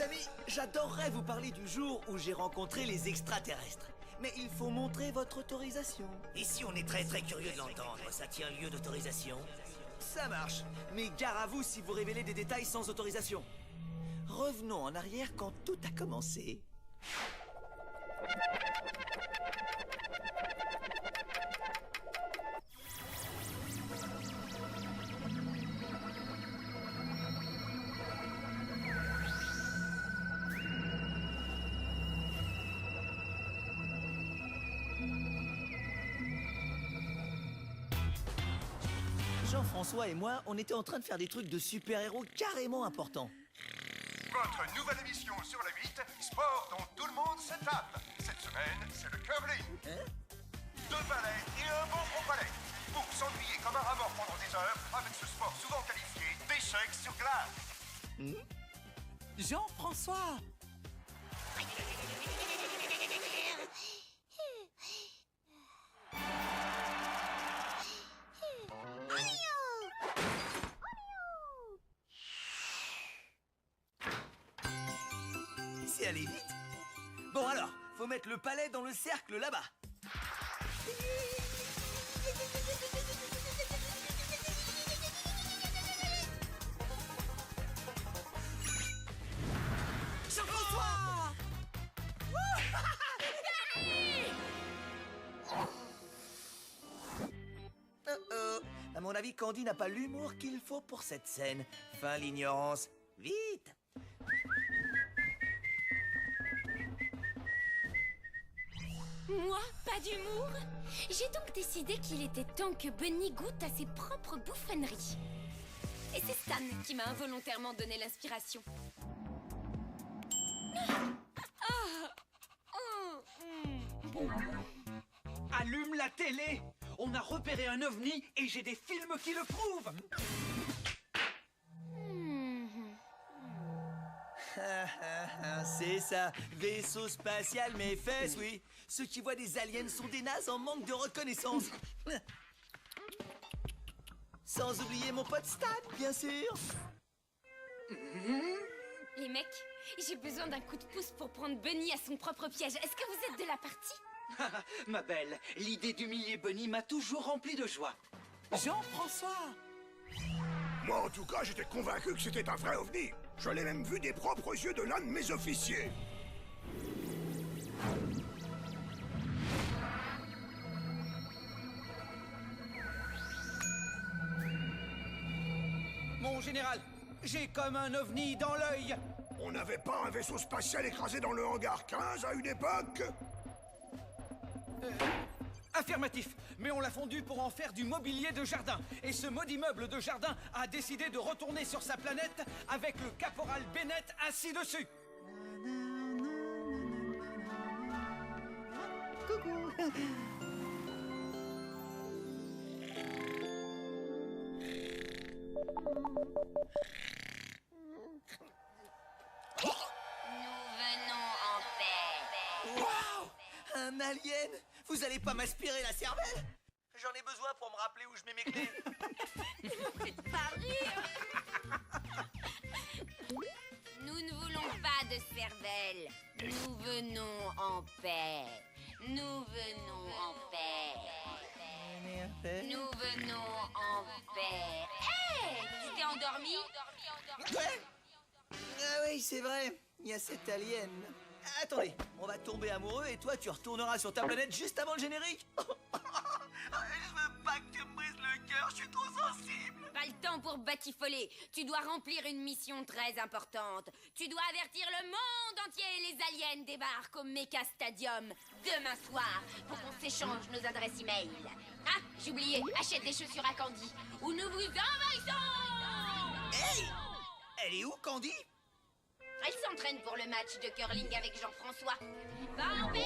amis, j'adorerais vous parler du jour où j'ai rencontré les extraterrestres. Mais il faut montrer votre autorisation. Ici, on est très curieux de l'entendre. Ça tient lieu d'autorisation? Ça marche, mais gare à vous si vous révélez des détails sans autorisation. Revenons en arrière quand tout a commencé. Jean-François et moi, on était en train de faire des trucs de super-héros carrément importants. Votre nouvelle émission sur la 8, sport dont tout le monde se tape. Cette semaine, c'est le curling. Hein? 2 balais et un bon gros balai. Pour s'ennuyer comme un rat mort pendant des heures avec ce sport souvent qualifié d'échec sur glace. Jean-François! C'est aller vite. Bon alors, faut mettre le palais dans le cercle là-bas. Jean-François! Oh. À mon avis, Candy n'a pas l'humour qu'il faut pour cette scène. Fin l'ignorance. Vite! Moi, pas d'humour? J'ai donc décidé qu'il était temps que Bunny goûte à ses propres bouffonneries. Et c'est Stan qui m'a involontairement donné l'inspiration. Allume la télé! On a repéré un ovni et j'ai des films qui le prouvent! C'est ça, vaisseau spatial mes fesses, oui. Ceux qui voient des aliens sont des nazes en manque de reconnaissance. Sans oublier mon pote Stan, bien sûr. Les mecs, j'ai besoin d'un coup de pouce pour prendre Bunny à son propre piège. Est-ce que vous êtes de la partie? Ma belle, l'idée d'humilier Bunny m'a toujours rempli de joie. Jean-François! Moi, en tout cas, j'étais convaincu que c'était un vrai ovni. Je l'ai même vu des propres yeux de l'un de mes officiers. Mon général, j'ai comme un ovni dans l'œil! On n'avait pas un vaisseau spatial écrasé dans le hangar 15 à une époque? Affirmatif, mais on l'a fondu pour en faire du mobilier de jardin. Et ce maudit meuble de jardin a décidé de retourner sur sa planète avec le caporal Bennett assis dessus. Coucou. Nous venons en paix. Waouh! Un alien? Vous allez pas m'aspirer la cervelle? J'en ai besoin pour me rappeler où je mets mes clés. Pas rire. Nous ne voulons pas de cervelle. Nous venons en paix. Nous venons en paix. Nous venons en paix. Hé! Tu t'es endormi? Ouais. Ah oui, c'est vrai. Il y a cet alien. Attendez, on va tomber amoureux et toi, tu retourneras sur ta planète juste avant le générique. Je veux pas que tu me brises le cœur, je suis trop sensible. Pas le temps pour batifoler. Tu dois remplir une mission très importante. Tu dois avertir le monde entier. Les aliens débarquent au Mecha Stadium demain soir pour qu'on s'échange nos adresses e-mail. Ah, j'ai oublié. Achète des chaussures à Candy ou nous vous envahissons. Hey! Elle est où, Candy? Elle s'entraîne pour le match de curling avec Jean-François. Barbie!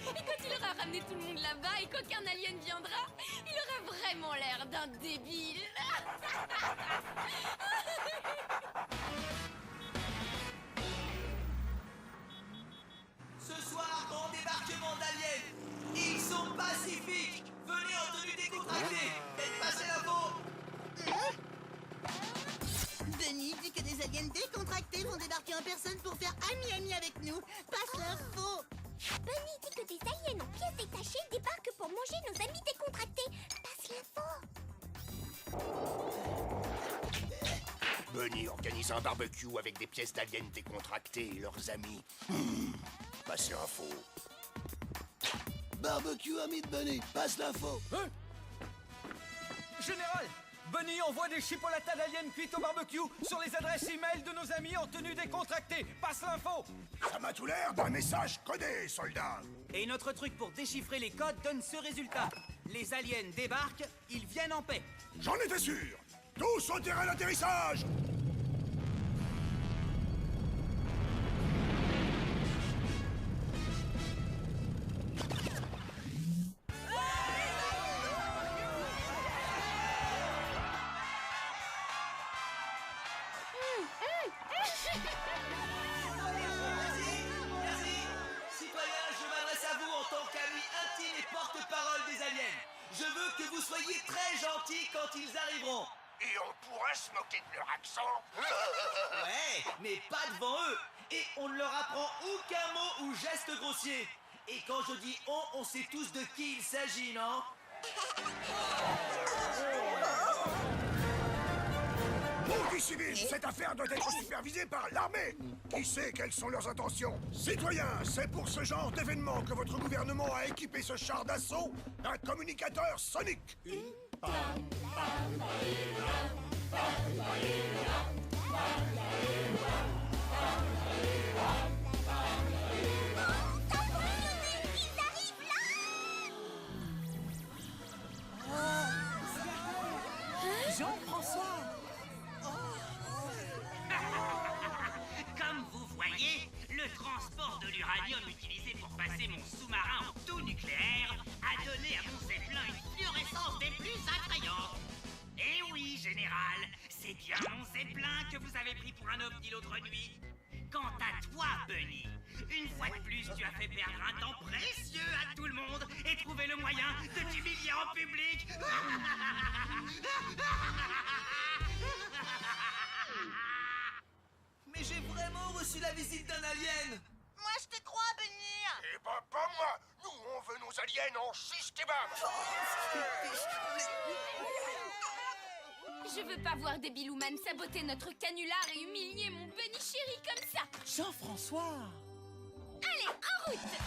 Et quand il aura ramené tout le monde là-bas et qu'aucun alien viendra, il aura vraiment l'air d'un débile. Ce soir, grand débarquement d'aliens. Ils sont pacifiques. Venez en tenue décontractée. Faites passer l'info. Bunny dit que des aliens en pièces détachées débarquent pour manger nos amis décontractés. Passe l'info. Bunny organise un barbecue avec des pièces d'aliens décontractés et leurs amis. Passe l'info. Barbecue ami de Bunny, passe l'info. Hein? Général, Bunny envoie des chipolatas d'aliens cuites au barbecue sur les adresses e-mail de nos amis en tenue décontractée. Passe l'info. Ça m'a tout l'air d'un message codé, soldat. Et notre truc pour déchiffrer les codes donne ce résultat. Les aliens débarquent, ils viennent en paix. J'en étais sûr. Tous au terrain d'atterrissage. Merci. Citoyens, je m'adresse à vous en tant qu'ami intime et porte-parole des aliens. Je veux que vous soyez très gentils quand ils arriveront. Et on pourra se moquer de leur accent. Ouais, mais pas devant eux. Et on ne leur apprend aucun mot ou geste grossier. Et quand je dis on sait tous de qui il s'agit, non? Pour civil, cette affaire doit être supervisée par l'armée. Qui sait quelles sont leurs intentions? Citoyens, c'est pour ce genre d'événement que votre gouvernement a équipé ce char d'assaut d'un communicateur sonique. Comme vous voyez, le transport de l'uranium utilisé pour passer mon sous-marin en tout nucléaire a donné à mon zeppelin une fluorescence des plus attrayantes. Eh oui, général, c'est bien mon zeppelin que vous avez pris pour un ovni l'autre nuit. Quant à toi, Bunny, une fois de plus, tu as fait perdre un temps précieux à tout le monde et trouvé le moyen de t'humilier en public. Mais j'ai vraiment reçu la visite d'un alien. Moi, je te crois, Bunny. Eh ben, pas moi. Nous, on veut nos aliens en chiche kebab. Je veux pas voir des Bilouman saboter notre canular et humilier mon Bunny chéri comme ça. Jean-François. Allez, en route.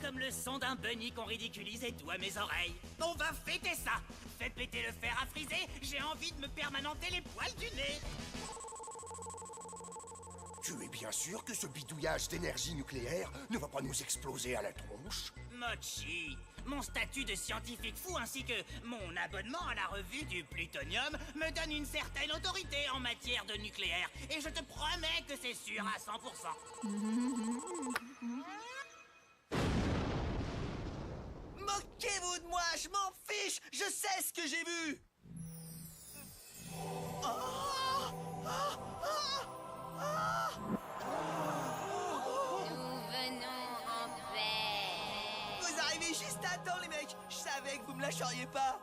Comme le son d'un bunny qu'on ridiculise et tout à mes oreilles. On va fêter ça. Fais péter le fer à friser, j'ai envie de me permanenter les poils du nez. Tu es bien sûr que ce bidouillage d'énergie nucléaire ne va pas nous exploser à la tronche? Mochi, mon statut de scientifique fou ainsi que mon abonnement à la revue du plutonium me donne une certaine autorité en matière de nucléaire. Et je te promets que c'est sûr à 100%. Moquez-vous de moi, je m'en fiche. Je sais ce que j'ai vu. Nous venons en paix. Vous arrivez juste à temps, les mecs. Je savais que vous me lâcheriez pas.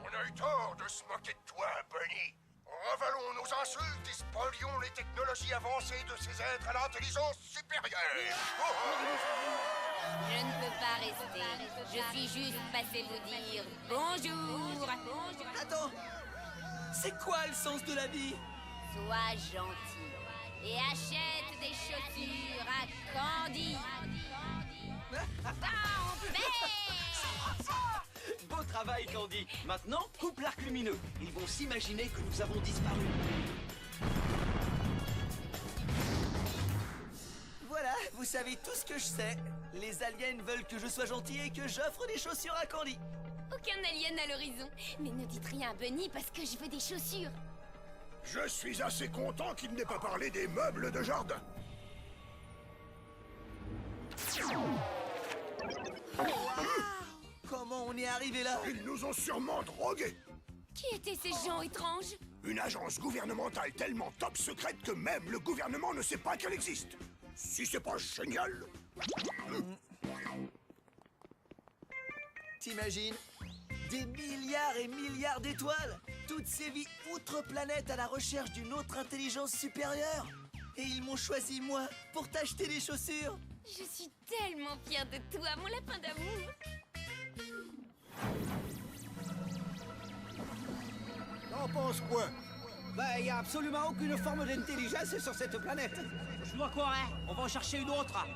On a eu tort de se moquer de toi, Bunny. Ravalons nos insultes et spolions les technologies avancées de ces êtres à l'intelligence supérieure. Je ne peux pas rester. Je suis juste passé vous dire bonjour. Attends, c'est quoi le sens de la vie? Sois gentil. et achète des chaussures à Candy. Beau travail, Candy. Maintenant, coupe l'arc lumineux. Ils vont s'imaginer que nous avons disparu. Voilà, vous savez tout ce que je sais. Les aliens veulent que je sois gentil et que j'offre des chaussures à Candy. Aucun alien à l'horizon. Mais ne dites rien à Bunny parce que je veux des chaussures. Je suis assez content qu'il n'ait pas parlé des meubles de jardin. Comment on est arrivé là? Ils nous ont sûrement drogués. Qui étaient ces gens étranges? Une agence gouvernementale tellement top secrète que même le gouvernement ne sait pas qu'elle existe. Si c'est pas génial. T'imagines? Des milliards et milliards d'étoiles! Toutes ces vies outre-planète à la recherche d'une autre intelligence supérieure! Et ils m'ont choisi, moi, pour t'acheter des chaussures! Je suis tellement fière de toi, mon lapin d'amour. T'en penses quoi? Bah, y a absolument aucune forme d'intelligence sur cette planète. Je dois quoi, hein? On va en chercher une autre.